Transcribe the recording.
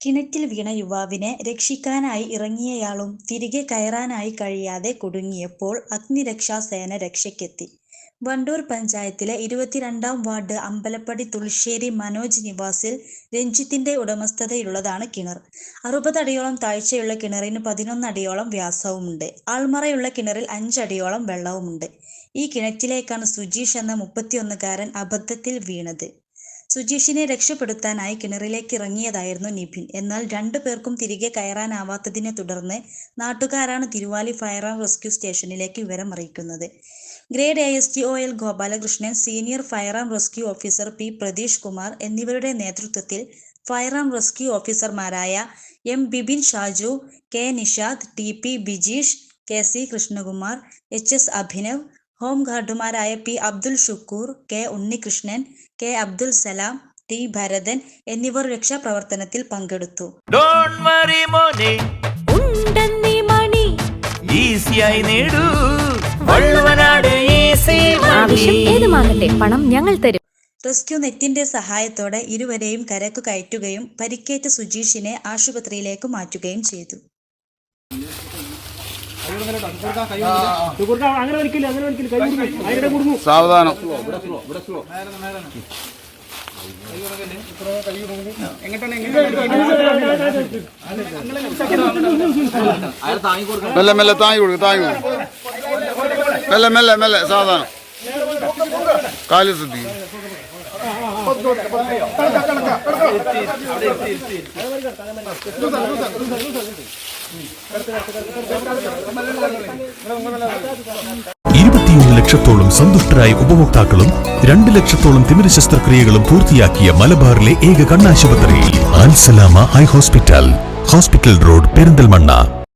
കിണറ്റിൽ വീണ യുവാവിനെ രക്ഷിക്കാനായി ഇറങ്ങിയയാളും തിരികെ കയറാനായി കഴിയാതെ കുടുങ്ങിയപ്പോൾ അഗ്നിരക്ഷാസേന രക്ഷയ്ക്കെത്തി. വണ്ടൂർ പഞ്ചായത്തിലെ 22-ാം വാർഡ് അമ്പലപ്പടി തുൾശ്ശേരി മനോജ് നിവാസിൽ രഞ്ജിത്തിന്റെ ഉടമസ്ഥതയിലുള്ളതാണ് കിണർ. 60 അടിയോളം താഴ്ചയുള്ള കിണറിന് 11 അടിയോളം വ്യാസവുമുണ്ട്. ആൾമറയുള്ള കിണറിൽ 5 അടിയോളം വെള്ളവുമുണ്ട്. ഈ കിണറ്റിലേക്കാണ് സുജീഷ് എന്ന 31-കാരൻ അബദ്ധത്തിൽ വീണത്. സുജീഷിനെ രക്ഷപ്പെടുത്താനായി കിണറിലേക്ക് ഇറങ്ങിയതായിരുന്നു നിബിൻ. എന്നാൽ 2 പേർക്കും തിരികെ കയറാനാവാത്തതിനെ തുടർന്ന് നാട്ടുകാരാണ് തിരുവാലി ഫയർ ആൻഡ് റെസ്ക്യൂ സ്റ്റേഷനിലേക്ക് വിവരം അറിയിക്കുന്നത്. Grade ASTO Gopalakrishnan, senior fire and rescue officer P Pratheesh Kumar എന്നിവരുടെ നേതൃത്വത്തിൽ ഫയർ ആൻഡ് റെസ്ക്യൂ ഓഫീസർമാരായ M Bibin Shaju, K Nishad, TP Bijeesh, KC Krishnakumar, HS Abhinav, home ഗാർഡുമാരായ P Abdul Shukkur, K Unnikrishnan, K Abdul Salam, T Bharathan എന്നിവർ രക്ഷാപ്രവർത്തനത്തിൽ പങ്കെടുത്തു. പണം ഞങ്ങൾ തരും. റെസ്ക്യൂ നെറ്റിന്റെ സഹായത്തോടെ ഇരുവരെയും കരക്കു കയറ്റുകയും പരിക്കേറ്റ സുജീഷിനെ ആശുപത്രിയിലേക്ക് മാറ്റുകയും ചെയ്തു. സാവധാനം. മെല്ലെ മെല്ലെ താങ്ങി കൊടുക്കും. മെല്ലെ മെല്ലെ മെല്ലെ സാവധാനം. കാല് ശ്രദ്ധിക്കും. ലക്ഷത്തോളം സന്തുഷ്ടരായ ഉപഭോക്താക്കളും 2 ലക്ഷത്തോളം തിമിര ശസ്ത്രക്രിയകളും പൂർത്തിയാക്കിയ മലബാറിലെ ഏക കണ്ണാശുപത്രി അൽ സലാമ ഹൈ ഹോസ്പിറ്റൽ റോഡ്, പെരിന്തൽമണ്ണ.